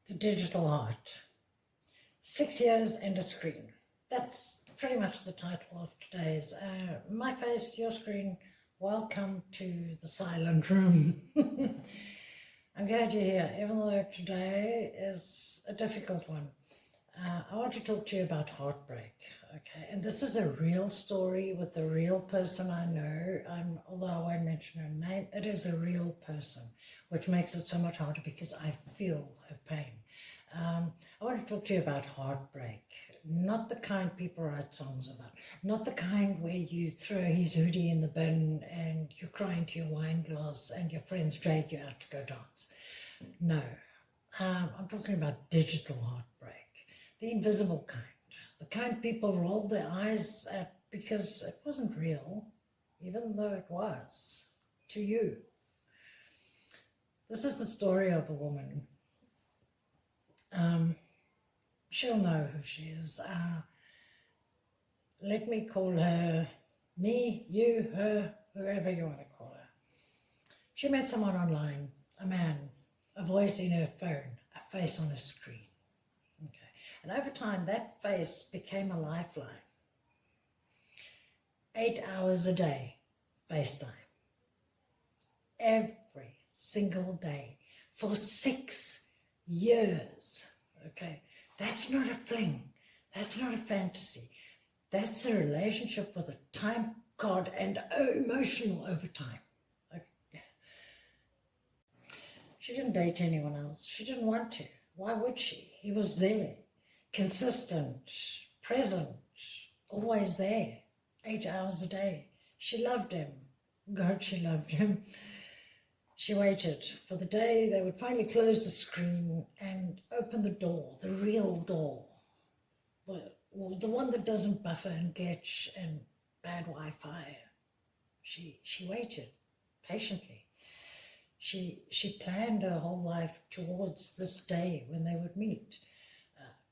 The Digital Heart. 6 years and a screen. That's pretty much the title of today's. My face, your screen. Welcome to the silent room. I'm glad you're here, even though today is a difficult one. I want to talk to you about heartbreak, okay? And this is a real story with a real person I know. Although I won't mention her name, it is a real person, which makes it so much harder because I feel her pain. I want to talk to you about heartbreak, not the kind people write songs about, not the kind where you throw his hoodie in the bin and you cry into your wine glass and your friends drag you out to go dance. No, I'm talking about digital heartbreak, the invisible kind, the kind people roll their eyes at because it wasn't real, even though it was to you. This is the story of a woman. She'll know who she is. Let me call her me, you, her, whoever you want to call her. She met someone online, a man, a voice in her phone, a face on a screen. Okay. And over time, that face became a lifeline. 8 hours a day, FaceTime. Every single day for 6 years. Okay, that's not a fling. That's not a fantasy. That's a relationship with a time card and emotional overtime. Okay. She didn't date anyone else. She didn't want to. Why would she? He was there, consistent, present, always there, 8 hours a day. She loved him. God, she loved him. She waited for the day they would finally close the screen and open the door, the real door. Well, the one that doesn't buffer and glitch and bad Wi-Fi. She waited patiently. She planned her whole life towards this day when they would meet.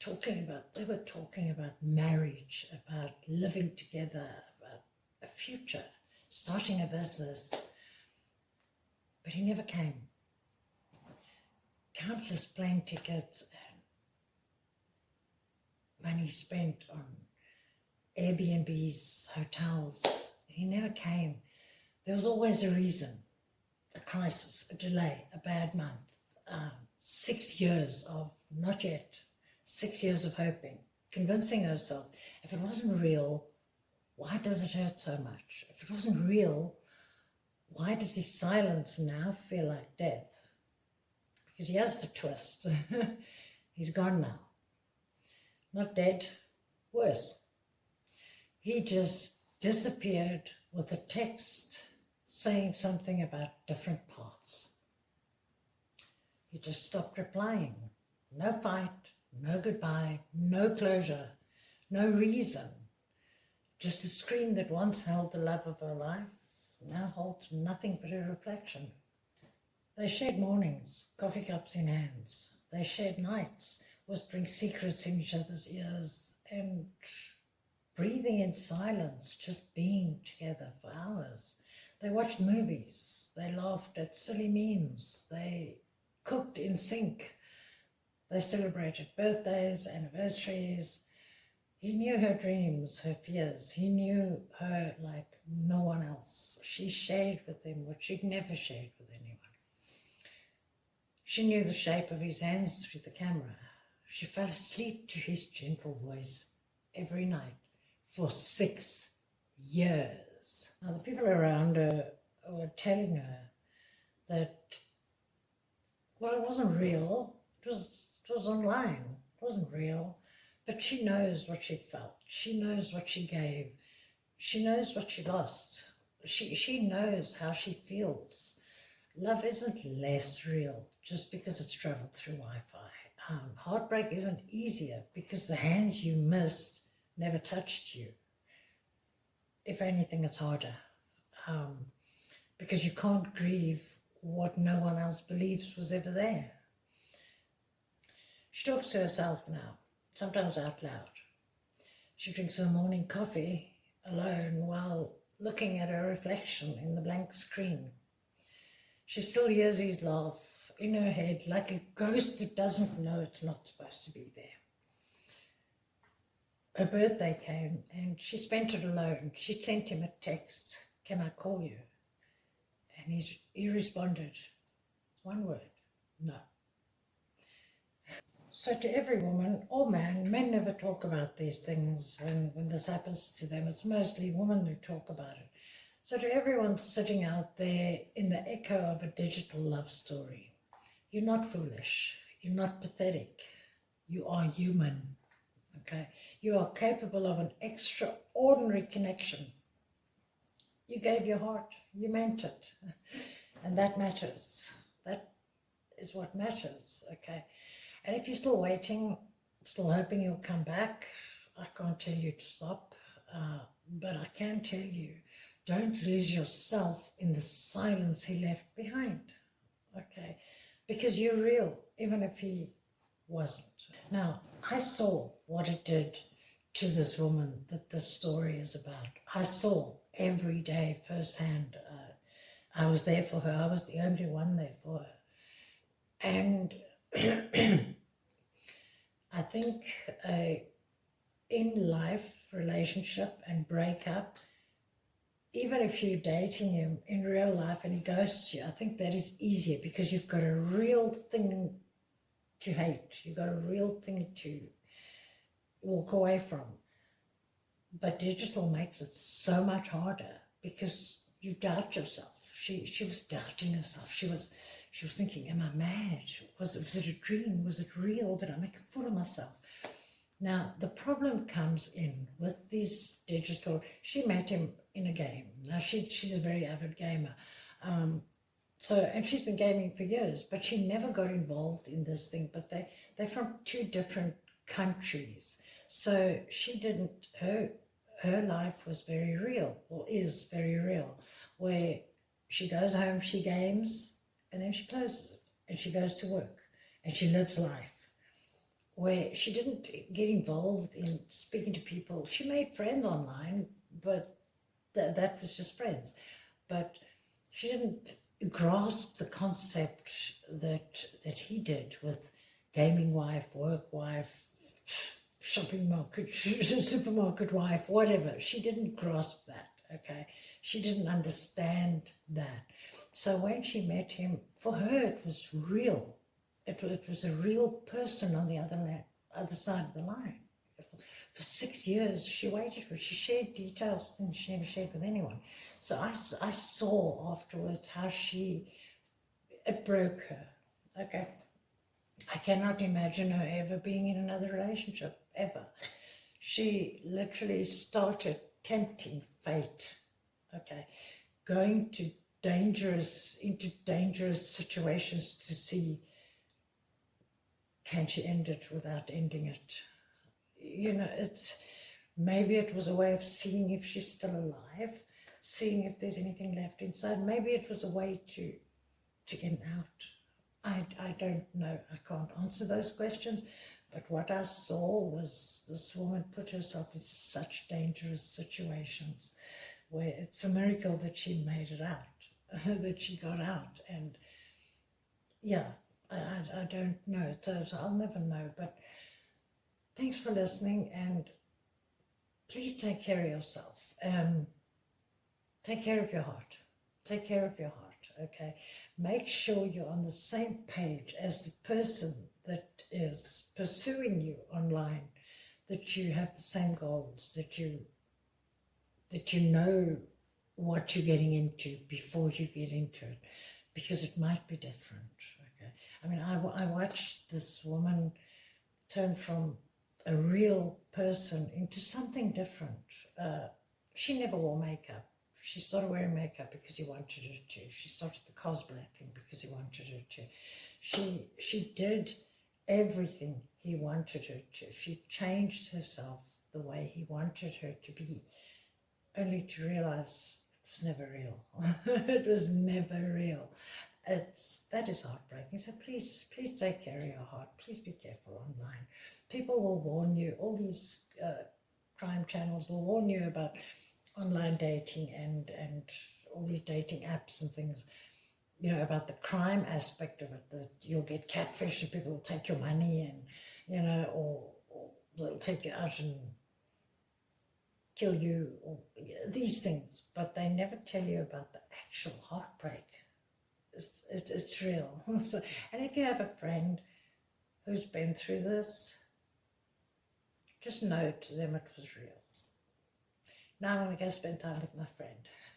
They were talking about marriage, about living together, about a future, starting a business. But he never came. Countless plane tickets and money spent on Airbnbs, hotels. He never came. There was always a reason, a crisis, a delay, a bad month. 6 years of not yet, 6 years of hoping, convincing herself, if it wasn't real, why does it hurt so much? If it wasn't real, why does his silence now feel like death? Because he has the twist. He's gone now. Not dead, worse. He just disappeared with a text saying something about different paths. He just stopped replying. No fight, no goodbye, no closure, no reason. Just a screen that once held the love of her life now holds nothing but a reflection. They shared mornings, coffee cups in hands. They shared nights, whispering secrets in each other's ears and breathing in silence, just being together for hours. They watched movies. They laughed at silly memes. They cooked in sync. They celebrated birthdays, anniversaries. He knew her dreams, her fears. He knew her like no one else. She shared with him what she'd never shared with anyone. She knew the shape of his hands through the camera. She fell asleep to his gentle voice every night for 6 years. Now the people around her were telling her that, well, it wasn't real. It was online. It wasn't real. But she knows what she felt. She knows what she gave. She knows what she lost. She knows how she feels. Love isn't less real just because it's traveled through Wi-Fi. Heartbreak isn't easier because the hands you missed never touched you. If anything, it's harder. Because you can't grieve what no one else believes was ever there. She talks to herself now, sometimes out loud. She drinks her morning coffee alone while looking at her reflection in the blank screen. She still hears his laugh in her head like a ghost that doesn't know it's not supposed to be there. Her birthday came and she spent it alone. She sent him a text, "Can I call you?" And he responded, one word, "No." So to every woman or man, men never talk about these things when this happens to them. It's mostly women who talk about it. So to everyone sitting out there in the echo of a digital love story, you're not foolish, you're not pathetic, you are human, okay? You are capable of an extraordinary connection. You gave your heart, you meant it, and that matters. That is what matters, okay? And if you're still waiting, still hoping he'll come back, I can't tell you to stop, but I can tell you, don't lose yourself in the silence he left behind, okay? Because you're real, even if he wasn't. Now, I saw what it did to this woman that this story is about. I saw every day firsthand. I was there for her. I was the only one there for her. And I think in life, relationship and breakup, even if you're dating him in real life and he ghosts you, I think that is easier because you've got a real thing to hate. You've got a real thing to walk away from. But digital makes it so much harder because you doubt yourself. She was doubting herself. She was thinking, am I mad? Was it a dream? Was it real? Did I make a fool of myself? Now, the problem comes in with these digital, she met him in a game. Now, she's a very avid gamer. And she's been gaming for years, but she never got involved in this thing. But they're from two different countries. So she didn't, her life was very real, or is very real, where she goes home, she games, and then she closes it, and she goes to work, and she lives life. Where she didn't get involved in speaking to people. She made friends online, but that was just friends. But she didn't grasp the concept that he did with gaming wife, work wife, shopping market, supermarket wife, whatever. She didn't grasp that, okay? She didn't understand that. So when she met him, for her it was real. It was a real person on the other side of the line. For 6 years, she waited for it. She shared details with him she never shared with anyone. So I saw afterwards how it broke her, okay? I cannot imagine her ever being in another relationship, ever. She literally started tempting fate, okay? Going into dangerous situations to see, can she end it without ending it? You know, maybe it was a way of seeing if she's still alive, seeing if there's anything left inside. Maybe it was a way to get out. I don't know. I can't answer those questions. But what I saw was this woman put herself in such dangerous situations where it's a miracle that she made it out, that she got out. And yeah, I don't know. So I'll never know. But thanks for listening, and please take care of yourself. Take care of your heart. Take care of your heart, okay? Make sure you're on the same page as the person that is pursuing you online, that you have the same goals, that you know what you're getting into before you get into it, because it might be different, okay? I mean, I watched this woman turn from a real person into something different. She never wore makeup. She started wearing makeup because he wanted her to. She started the cosplay thing because he wanted her to. She did everything he wanted her to. She changed herself the way he wanted her to be, only to realize it was never real. It was never real. That is heartbreaking. So please take care of your heart. Please be careful online. People will warn you. All these crime channels will warn you about online dating and all these dating apps and things. you know, about the crime aspect of it, that you'll get catfish and people will take your money and, you know, or they'll take you out and kill you, or these things, but they never tell you about the actual heartbreak. It's real. So, and if you have a friend who's been through this, just know to them it was real. Now I'm going to go spend time with my friend.